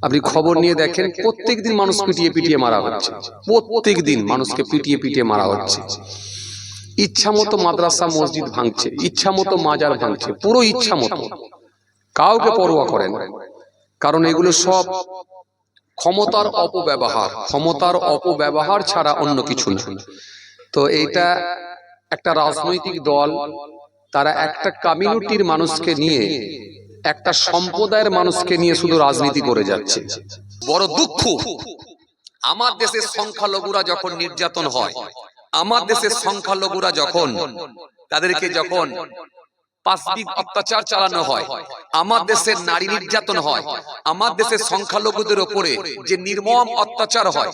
আপনি খবর নিয়ে দেখেন, প্রত্যেকদিন মানুষ পিটিয়ে পিটিয়ে মারা হচ্ছে, প্রত্যেকদিন মানুষকে পিটিয়ে পিটিয়ে মারা হচ্ছে। ইচ্ছা মতো মাদ্রাসা মসজিদ ভাঙছে, ইচ্ছা মতো মাজার ভাঙছে, পুরো ইচ্ছা মতো, কাউকে পরোয়া করেন। কারণ এগুলো সব ক্ষমতার অপব্যবহার, ক্ষমতার অপব্যবহার ছাড়া অন্য কিছু না। তো এইটা একটা রাজনৈতিক দল, তারা একটা কমিউনিটির মানুষকে নিয়ে, একটা সম্প্রদায়ের মানুষকে নিয়ে শুধু রাজনীতি করে যাচ্ছে। বড় দুঃখ, আমার দেশের সংখ্যালঘুরা যখন নির্যাতন হয়, আমার দেশের সংখ্যালঘুরা যখন তাদেরকে যখন পাশবিক অত্যাচার চালানো হয়, আমার দেশের নারী নির্যাতন হয়, আমার দেশের সংখ্যালঘুদের উপরে যে নির্মম অত্যাচার হয়,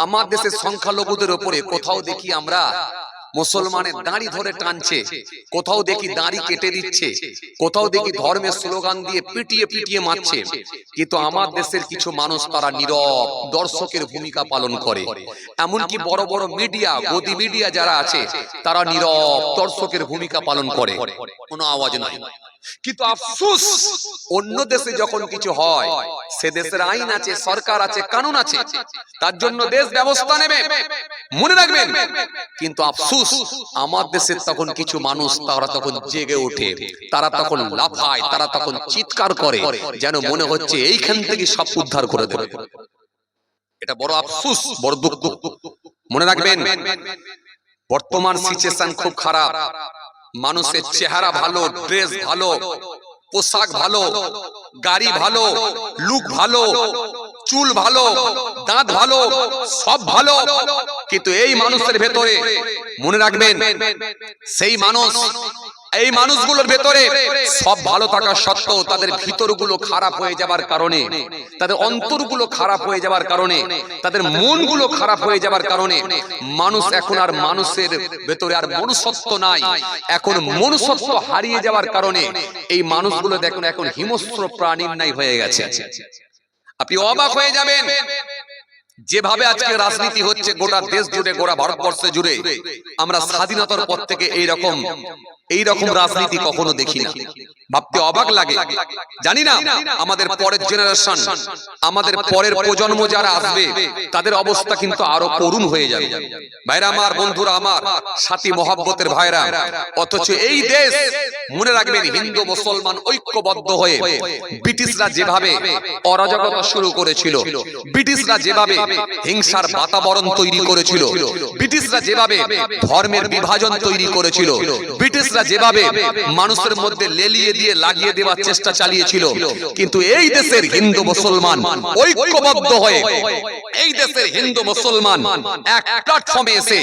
আমার দেশের সংখ্যালঘুদের উপরে কোথাও দেখি আমরা মুসলমানের দাড়ি ধরে টানছে, কোথাও দেখি দাড়ি কেটে দিচ্ছে, কোথাও দেখি ধর্মের স্লোগান দিয়ে পিটিয়ে পিটিয়ে মারছে। কিন্তু আমার দেশের কিছু মানুষ তারা নীরব দর্শকের ভূমিকা পালন করে। এমনকি বড় বড় মিডিয়া, গদি মিডিয়া যারা আছে, তারা নীরব দর্শকের ভূমিকা পালন করে, কোনো আওয়াজ নাই। কিন্তু আফসোস, অন্য দেশে যখন কিছু হয়, সে দেশের আইন আছে, সরকার আছে, কানুন আছে, তার জন্য দেশ ব্যবস্থা নেবে, মনে রাখবেন। কিন্তু আফসোস, আমার দেশের তখন কিছু মানুষ তারা তখন জেগে ওঠে, তারা তখন লাফায়, তারা তখন চিৎকার করে, যেন মনে হচ্ছে এইখান থেকে সব উদ্ধার করে দেবে। এটা বড় আফসোস, বড় দুঃখ। মনে রাখবেন, বর্তমান সিচুয়েশন খুব খারাপ। মানুষের চেহারা ভালো, ড্রেস ভালো, পোশাক ভালো, গাড়ি ভালো, লুক ভালো, চুল ভালো, দাঁত ভালো, সব ভালো, কিন্তু এই মানুষের ভেতরে, মনে রাখবেন, সেই মানুষ, এই মানুষগুলোর ভেতরে সব ভালো থাকা সত্ত্বেও তাদের ভিতরগুলো খারাপ হয়ে যাবার কারণে, তাদের অন্তরগুলো খারাপ হয়ে যাবার কারণে, তাদের মনগুলো খারাপ হয়ে যাবার কারণে মানুষ এখন আর মানুষের ভেতরে আর মনুষ্যত্ব নাই। এখন মনুষ্যত্ব হারিয়ে যাওয়ার কারণে এই মানুষগুলো দেখুন এখন হিংস্র প্রাণীর নাই হয়ে গেছে। আপনি অবাক হয়ে যাবেন যেভাবে আজকে রাজনীতি হচ্ছে গোটা দেশ জুড়ে, গোটা ভারতবর্ষে জুড়ে। আমরা স্বাধীনতার পর থেকে এইরকম রাজনীতি কখনো দেখি না, ভাবতে অবাক লাগে। জানি না আমাদের পরের জেনারেশন, আমাদের পরের প্রজন্ম যারা আসবে, তাদের অবস্থা কিন্তু আরো করুণ হয়ে যাবে। ভাইরা আমার, বন্ধুরা আমার, সাথী মহব্বতের ভাইরা, অথচ এই দেশ, মনে রাখবেন, হিন্দু মুসলমান ঐক্যবদ্ধ হয়ে ব্রিটিশরা যেভাবে অরাজকতা শুরু করেছিল, ব্রিটিশরা যেভাবে হিংসার বাতাবরণ তৈরি করেছিল, ব্রিটিশরা যেভাবে ধর্মের বিভাজন তৈরি করেছিল, ব্রিটিশরা যেভাবে মানুষের মধ্যে লেলিয়ে দিয়ে লাগিয়ে দেওয়ার চেষ্টা চালিয়েছিল, কিন্তু এই দেশের হিন্দু মুসলমান ঐক্যবদ্ধ হয়ে, এই দেশের হিন্দু মুসলমান এক প্ল্যাটফর্মে এসে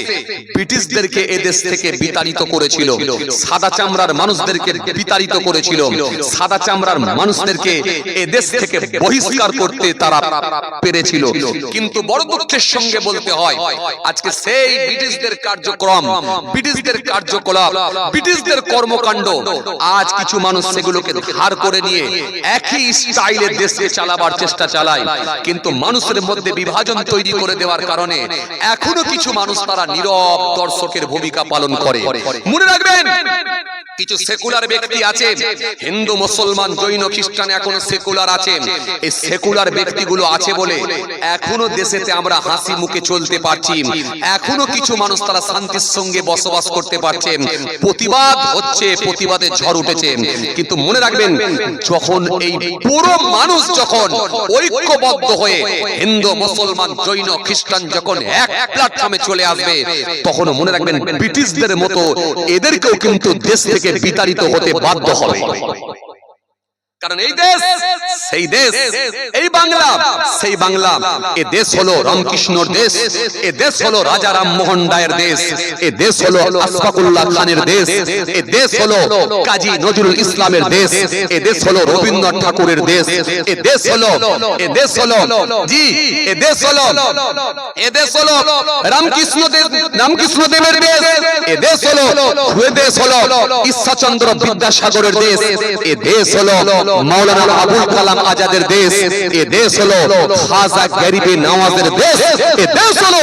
ব্রিটিশদেরকে এদেশ থেকে বিতাড়িত করেছিল, সাদা চামড়ার মানুষদেরকে বিতাড়িত করেছিল, সাদা চামড়ার মানুষদেরকে এদেশ থেকে বহিষ্কার করতে তারা পেরেছিল। কিন্তু বড় দুঃখের সঙ্গে বলতে হয়, আজকে সেই ব্রিটিশদের কার্যক্রম, ব্রিটিশদের কার্যকলাপ, ব্রিটিশদের কর্মকাণ্ড, আজ কিছু মানুষ সেগুলোকে ধার করে নিয়ে একই স্টাইলে দেশকে চালাবার চেষ্টা চালায়। কিন্তু মানুষের মধ্যে বিভাজন তৈরি করে দেওয়ার কারণে এখনো কিছু মানুষ তারা নীরব দর্শকের ভূমিকা পালন করে। মনে রাখবেন, কিছু সেকুলার ব্যক্তি আছে, হিন্দু মুসলমান জৈন খ্রিস্টান এখনো সেকুলার আছে। এই সেকুলার ব্যক্তিগুলো আছে বলে এখনো দেশেতে আমরা হাসি মুখে চলতে পারছি, এখনো কিছু মানুষ তারা শান্তির সঙ্গে বসবাস করতে পারছে, প্রতিবাদ হচ্ছে, প্রতিবাদের ঝড় উঠেছে। কিন্তু মনে রাখবেন, যখন এই পুরো মানুষ যখন ঐক্যবদ্ধ হয়ে হিন্দু মুসলমান জৈন খ্রিস্টান যখন এক প্ল্যাটফর্মে চলে আসবে, তখন মনে রাখবেন ব্রিটিশদের মতো এদেরকেও কিন্তু দেশ থেকে বিতাড়িত হতে বাধ্য হবে। কারণ এই দেশ, সেই দেশ, এই বাংলা, সেই বাংলা, এ দেশ হলো রামকৃষ্ণর দেশ, এ দেশ হলো রাজা রামমোহন রায়ের দেশ, এ দেশ হলো আশফাকুল্লাহ খানের দেশ, এ দেশ হলো কাজী নজরুল ইসলামের দেশ, এ দেশ হলো রবীন্দ্রনাথ ঠাকুরের দেশ, এ দেশ হলো, এ দেশ হলো, জি, এ দেশ হলো, এ দেশ হলো রামকৃষ্ণ দেবের দেশ, এ দেশ হলো, এ দেশ হলো ঈশ্বরচন্দ্র বিদ্যাসাগরের দেশ, এ দেশ হলো মাওলানা আবুল কালাম আজাদের দেশ, এ দেশ হলো খাজা গরিবে নওয়াজের দেশ, এ দেশ হলো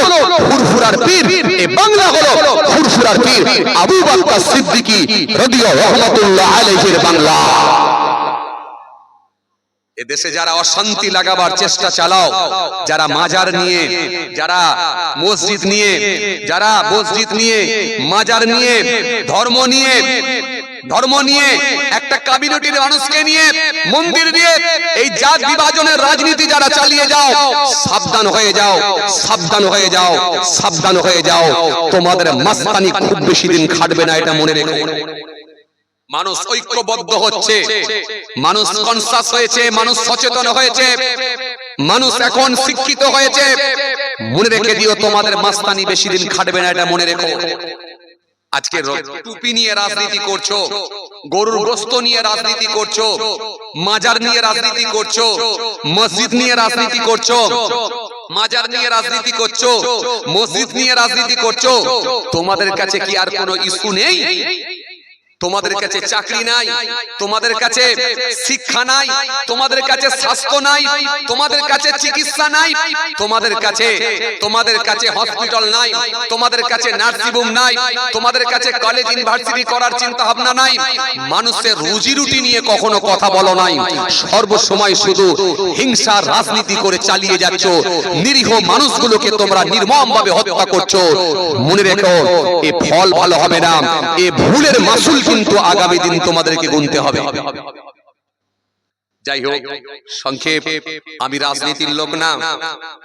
ফুরফুরার পীর, এ বাংলা হলো ফুরফুরার পীর আবু বকর সিদ্দিকী রাদিয়াল্লাহু আলাইহির বাংলা। এদেশে যারা অশান্তি লাগাবার চেষ্টা চালাও, যারা মাজার নিয়ে, যারা মসজিদ নিয়ে, যারা মসজিদ নিয়ে, মাজার নিয়ে, ধর্ম নিয়ে একটা কমিউনিটির মানুষকে নিয়ে, মন্দির নিয়ে এই জাত বিভাজনের রাজনীতি যারা চালিয়ে যাও, সাবধান হয়ে যাও, সাবধান হয়ে যাও, সাবধান হয়ে যাও। তোমাদের মাস্তানি খুব বেশি দিন খাটবে না, এটা মনে রেখো। মানুষ ঐক্যবদ্ধ হচ্ছে, মানুষ কনসাস হয়েছে, মানুষ সচেতন হয়েছে, মানুষ এখন শিক্ষিত হয়েছে। মনে রেখে দিও, তোমাদের মাস্তানি বেশি দিন খাটবে না, এটা মনে রেখো। আজকে টুপি নিয়ে রাজনীতি করছো, গরুর গোশত নিয়ে রাজনীতি করছো, মাজার নিয়ে রাজনীতি করছো, মসজিদ নিয়ে রাজনীতি করছো, মাজার নিয়ে রাজনীতি করছো, মসজিদ নিয়ে রাজনীতি করছো। তোমাদের কাছে কি আর কোনো ইস্যু নেই? তোমাদের কাছে চাকরি নাই, তোমাদের কাছে শিক্ষা নাই, তোমাদের কাছে স্বাস্থ্য নাই, তোমাদের কাছে চিকিৎসা নাই, তোমাদের কাছে হসপিটাল নাই, তোমাদের কাছে নার্সিং হোম নাই, তোমাদের কাছে কলেজ ইউনিভার্সিটি করার চিন্তা ভাবনা নাই। মানুষের রুজি রুটি নিয়ে কখনো কথা বলো নাই, সর্বসময় শুধু হিংসার রাজনীতি করে চালিয়ে যাচ্ছ। নিরীহ মানুষগুলোকে তোমরা নির্মমভাবে হত্যা করছো। মনে রেখো, এ ফল ভালো হবে না, এ ভুলের মাসুল কিন্তু আগামী দিন তোমাদেরকে গুনতে হবে। যাই হোক, সংক্ষেপ, আমি রাজনীতির লোক না,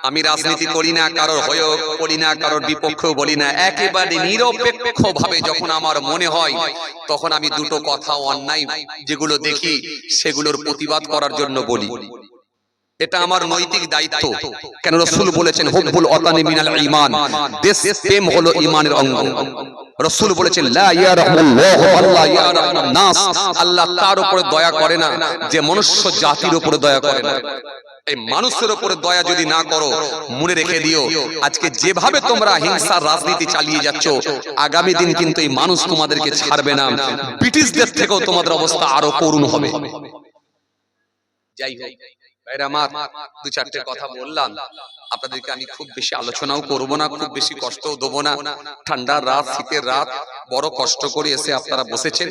আমি রাজনীতি করি না, কারোর হয়েও করি না, কারোর বিপক্ষেও বলি না। একেবারে নিরপেক্ষ ভাবে যখন আমার মনে হয়, তখন আমি দুটো কথা অন্যায় যেগুলো দেখি সেগুলোর প্রতিবাদ করার জন্য বলি। এটা আমার নৈতিক দায়িত্ব। কেন রাসূল বলেছেন, হুব্বুল ওয়াতানি মিনাল ঈমান, দেশ প্রেম হলো ঈমানের অঙ্গ। রাসূল বলেছেন, লা ইয়ারহামুল্লাহু আল্লাহ ইয়ারহামুন নাস, আল্লাহ তার উপরে দয়া করে না যে মনুষ্য জাতির উপরে দয়া করে না। এই মানুষের উপরে দয়া যদি না করো, মনে রেখে দিও, আজকে যেভাবে তোমরা হিংসার রাজনীতি চালিয়ে যাচ্ছ, আগামী দিন কিন্তু এই মানুষ তোমাদেরকে ছাড়বে না। ব্রিটিশদের থেকেও তোমাদের অবস্থা আরো করুণ হবে। যাই হোক, দু চারটে কথা বললাম, আপনাদেরকে আমি খুব বেশি আলোচনাও করব না, খুব বেশি কষ্টও দেবো না। ঠান্ডার রাত, শীতের রাত, বড় কষ্ট করে এসে আপনারা বসেছেন,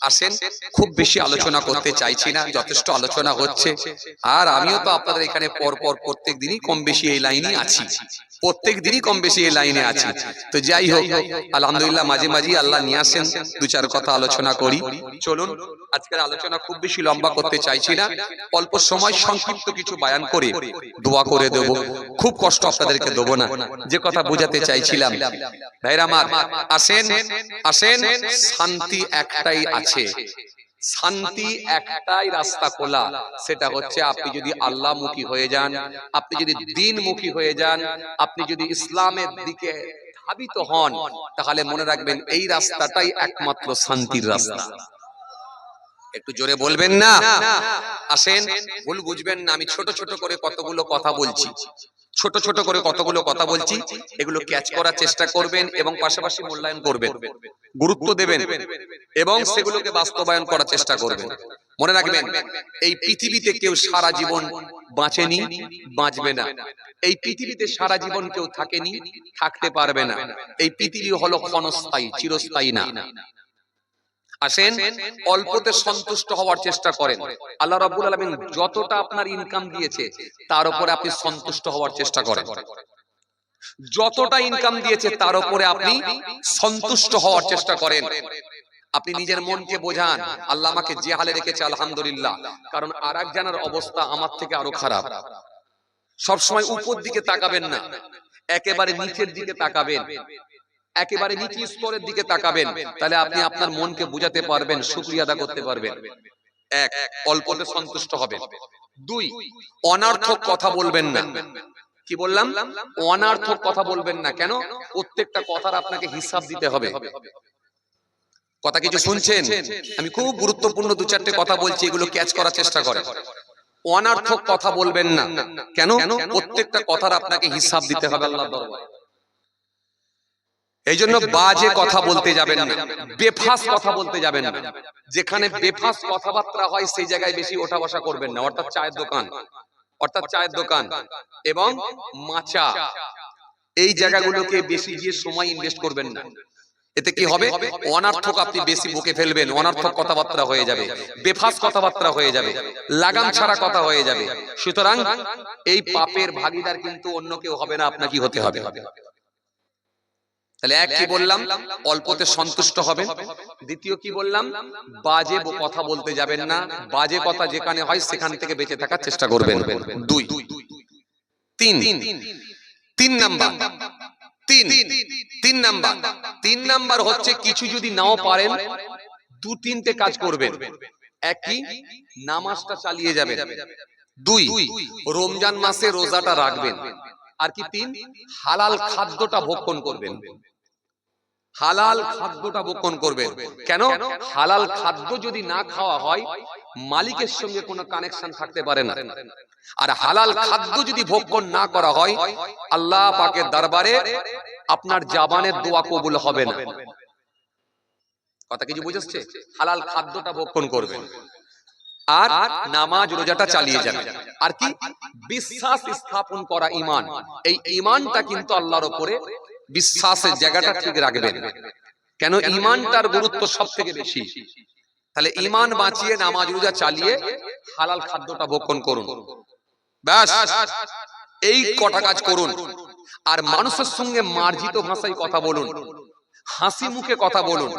আসেন। খুব বেশি আলোচনা করতে চাইছি না, যথেষ্ট আলোচনা হচ্ছে। আর আমিও তো আপনাদের এখানে পরপর প্রত্যেক দিনই কম বেশি এই লাইনে আছি, প্রত্যেক দিনই কম বেশি এই লাইনে আছি। তো যাই হোক, আলহামদুলিল্লাহ, মাঝে মাঝে আল্লাহ নিয়ে আসেন, দু চার কথা আলোচনা করি। চলুন, আজকের আলোচনা খুব বেশি লম্বা করতে চাইছি না, অল্প সময় সংক্ষিপ্ত কিছু বয়ান করে দোয়া করে দেব। খুব কষ্ট আপনাদেরকে দেবো না। যে কথা বোঝাতে চাইছিলাম, ভাইরা আমার, আসেন আসেন, শান্তি একটাই আছে, শান্তি একটাই রাস্তা খোলা, সেটা হচ্ছে আপনি যদি আল্লাহমুখী হয়ে যান, আপনি যদি দ্বীনমুখী হয়ে যান, আপনি যদি ইসলামের দিকে ধাবিত হন, তাহলে মনে রাখবেন এই রাস্তাটাই একমাত্র শান্তির রাস্তা। একটু জোরে বলবেন না? আসেন, ভুল বুঝবেন না, আমি ছোট ছোট করে কতগুলো কথা বলছি, ছোট ছোট করে কতগুলো কথা বলছি, এগুলো ক্যাচ করার চেষ্টা করবেন এবং পাশাপাশি মূল্যায়ন করবেন, গুরুত্ব দেবেন এবং সেগুলোকে বাস্তবায়ন করার চেষ্টা করবেন। মনে রাখবেন, এই পৃথিবীতে কেউ সারা জীবন বাঁচেনি, বাঁচবে না। এই পৃথিবীতে সারা জীবন কেউ থাকেনি, থাকতে পারবে না। এই পৃথিবী হলো ক্ষণস্থায়ী, চিরস্থায়ী না। আসেন, অল্পতে সন্তুষ্ট হওয়ার চেষ্টা করেন। আল্লাহ রাব্বুল আলামিন যতটা আপনার ইনকাম দিয়েছে, তার উপরে আপনি সন্তুষ্ট হওয়ার চেষ্টা করেন। যতটা ইনকাম দিয়েছে তার উপরে আপনি সন্তুষ্ট হওয়ার চেষ্টা করেন। আপনি নিজের মনকে বোঝান, আল্লাহ আমাকে যে হালে রেখেছে আলহামদুলিল্লাহ, কারণ আরেকজনের অবস্থা আমার থেকে আরো খারাপ। সবসময় উপর দিকে তাকাবেন না, একেবারে নিচের দিকে তাকাবেন, একেবারে নিচু স্তরের দিকে তাকাবেন, তাহলে আপনি আপনার মনকে বোঝাতে পারবেন, শুকরিয়া আদা করতে পারবেন। এক, অল্পতে সন্তুষ্ট হবেন। দুই, অনার্থক কথা বলবেন না। কি বললাম? অনার্থক কথা বলবেন না। কেন? প্রত্যেকটা কথার আপনাকে হিসাব দিতে হবে। কথা কিছু শুনছেন? আমি খুব গুরুত্বপূর্ণ দু চারটে কথা বলছি, এগুলো ক্যাচ করার চেষ্টা করেন। অনার্থক কথা বলবেন না। কেন? প্রত্যেকটা কথার আপনাকে হিসাব দিতে হবে আল্লাহর দরবারে। এই জন্য বাজে কথা বলতে যাবেন না, বেফাস কথা বলতে যাবেন না। যেখানে বেফাস কথাবার্তা হয় সেই জায়গায় বেশি ওঠা বসা করবেন না। অর্থাৎ চায়ের দোকান এবং মাচা, এই জায়গাগুলোকে বেশি গিয়ে সময় ইনভেস্ট করবেন না। এতে কি হবে? অনার্থক আপনি বেশি বকে ফেলবেন, অনার্থক কথাবার্তা হয়ে যাবে, বেফাস কথাবার্তা হয়ে যাবে, লাগাম ছাড়া কথা হয়ে যাবে। সুতরাং এই পাপের ভাগীদার কিন্তু অন্য কেউ হবে না, আপনাকে হতে হবে। তাহলে এক কি বললাম? অল্পতে সন্তুষ্ট হবেন। দ্বিতীয় কি বললাম? বাজে কথা বলতে যাবেন না, বাজে কথা যেখানে হয় সেখান থেকে বেঁচে থাকার চেষ্টা করবেন। দুই। তিন নাম্বার হচ্ছে কিছু যদি নাও পারেন দু তিনটে কাজ করবেন। এক কি? নামাজটা চালিয়ে যাবেন। দুই, রমজান মাসে রোজাটা রাখবেন। আর কি? তিন, হালাল খাদ্যটা ভক্ষণ করবেন। হালাল খাদ্যটা ভক্ষণ করবেন। কেন? হালাল খাদ্য যদি না খাওয়া হয় মালিকের সঙ্গে কোনো কানেকশন থাকতে পারে না। আর হালাল খাদ্য যদি ভক্ষণ না করা হয় আল্লাহ পাকের দরবারে আপনার জবানের দোয়া কবুল হবে না। কথা কিছু বুঝাচ্ছে? হালাল খাদ্যটা ভক্ষণ করবেন আর নামাজ রোজাটা চালিয়ে যাবেন। আর কি? বিশ্বাস স্থাপন করা, ঈমান। এই ঈমানটা কিন্তু আল্লাহর উপরে বিশ্বাসের জায়গাটা ঠিক রাখবেন। কেন? ঈমানটার গুরুত্ব সবথেকে বেশি। তাহলে ঈমান বাঁচিয়ে নামাজ রোজা চালিয়ে হালাল খাদ্যটা ভক্ষণ করুন। ব্যাস, এই কটা কাজ করুন। আর মানুষের সঙ্গে মার্জিত ভাষায় কথা বলুন, হাসি মুখে কথা বলুন,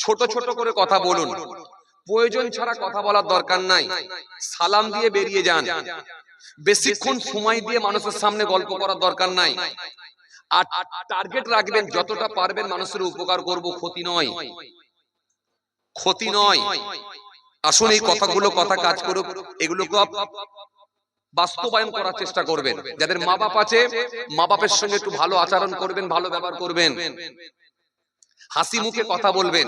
ছোট ছোট করে কথা বলুন। প্রয়োজন ছাড়া কথা বলার দরকার নাই। সালাম দিয়ে বেরিয়ে যান। বেশিক্ষণ সময় দিয়ে মানুষের সামনে গল্প করার দরকার নাই। আর টার্গেট রাখবেন যতটা পারবেন মানুষের উপকার করব, ক্ষতি নয়, ক্ষতি নয়। আসুন এই কথাগুলো কথা কাজ করুক, এগুলোকে বাস্তবায়ন করার চেষ্টা করবেন। যাদের মা বাপ আছে মা বাপের সঙ্গে একটু ভালো আচরণ করবেন, ভালো ব্যবহার করবেন, হাসি মুখে কথা বলবেন,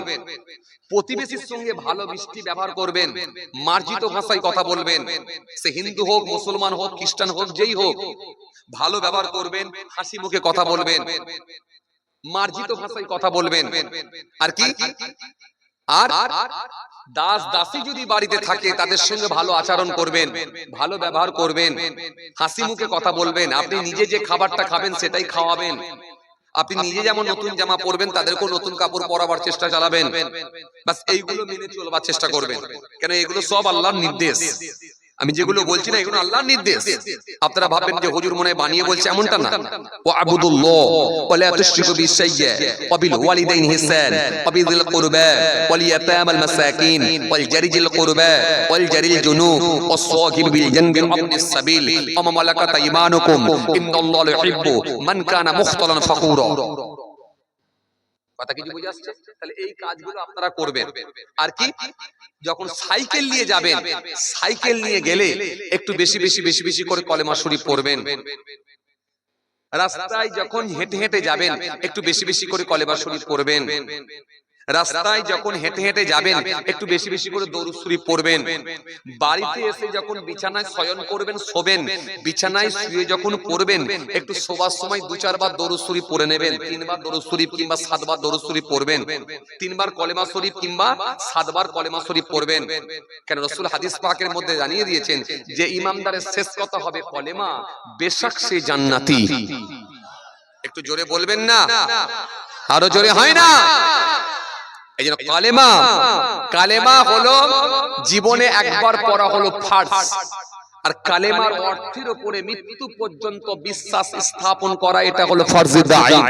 প্রতিবেশীর সঙ্গে ভালো মিষ্টি ব্যবহার করবেন, মার্জিত ভাষায় কথা বলবেন। সে হিন্দু হোক, মুসলমান হোক, খ্রিস্টান হোক, যেই হোক, ভালো ব্যবহার করবেন, হাসি মুখে কথা বলবেন, মার্জিত ভাষায় কথা বলবেন। আর কি? আর দাস দাসী যদি বাড়িতে থাকে তাদের সঙ্গে ভালো আচরণ করবেন, ভালো ব্যবহার করবেন, হাসি মুখে কথা বলবেন। আপনি নিজে যে খাবারটা খাবেন সেটাই খাওয়াবেন। আপনি নিজে যেমন নতুন জামা পরবেন তাদেরকেও নতুন কাপড় পরাবার চেষ্টা চালাবেন। বাস এইগুলো মেনে চলবার চেষ্টা করবেন। কেন? এগুলো সব আল্লাহর নির্দেশ। আমি যেগুলো বলছি না এগুলো আল্লাহর নির্দেশ। আপনারা ভাববেন যে হুজুর মনে বানিয়ে বলছে, এমনটা না। ওয়াবুদুল্লাহ ওয়া লা তুশরিকু বিহি শাইয়্যা ওয়া বিল ওয়ালিদাইনি ইহসান ওয়া বিযিল কুরবা ওয়াল ইয়াতামাল মাসাকিন ওয়াল জারিজিল কুরবা ওয়াল জারিল জুনুব ওয়াস সাহিব বিল জানবি ওয়া ইবনিস সাবিল ওয়া মা মালাকাত ঈমানুকুম ইন্নাল্লাহা ইউহিব্বু মান কানা মুখতালান ফাখুরা। কথা কিছু বুঝে আসছে? তাহলে এই কাজগুলো আপনারা করবেন। আর কি? যখন সাইকেল নিয়ে যাবেন, সাইকেল নিয়ে গেলে একটু বেশি বেশি বেশি বেশি করে কলেমা শরীফ পড়বেন। রাস্তায় যখন হেঁটে হেঁটে যাবেন একটু বেশি বেশি করে কলেমা শরীফ পড়বেন। রাস্তায় যখন হেঁটে হেঁটে যাবেন একটু বেশি বেশি করে দরুদ শরীফ পড়বেন। বাড়িতে এসে যখন বিছানায় শয়ন করবেন, শোবেন, বিছানায় শুয়ে যখন পড়বেন একটু শোবার সময় 2-4 বার দরুদ শরীফ পড়ে নেবেন। 3 বার দরুদ শরীফ কিংবা 7 বার দরুদ শরীফ পড়বেন। 3 বার কলেমা শরীফ কিংবা 7 বার কলেমা শরীফ পড়বেন। কেন? রাসূল হাদিস পাকের মধ্যে জানিয়ে দিয়েছেন যে ইমানদারের শেষ কথা হবে কলেমা, বেশক সে জান্নাতি। একটু জোরে বলবেন না? আরো জোরে হয় না? এই জন্য কালেমা, কালেমা হলো জীবনে একবার পড়া হলো ফার্জ। আর কালেমার অর্থের উপরে মৃত্যু পর্যন্ত বিশ্বাস স্থাপন করা, এটা হলো ফরজে আইন।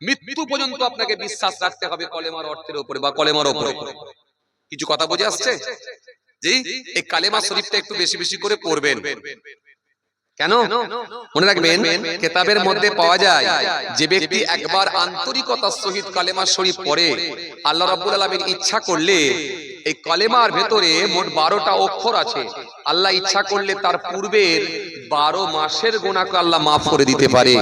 মৃত্যু পর্যন্ত আপনাকে বিশ্বাস রাখতে হবে কলেমার অর্থের উপরে বা কলেমার উপরে। কিছু কথা বুঝে আসছে? জি, এই কালেমা শরীফটা একটু বেশি বেশি করে পড়বেন। কেন? মনে রাখবেন কিতাবের মধ্যে পাওয়া যায় যে ব্যক্তি একবার আন্তরিকতার সহিত কালেমা শরীফ পড়ে, আল্লাহ রাব্বুল আলামিন ইচ্ছা করলে এই কালেমার ভেতরে মোট 12টা অক্ষর আছে। আল্লাহ ইচ্ছা করলে তার পূর্বের 12 মাসের গুনাহকে আল্লাহ মাফ করে দিতে পারে।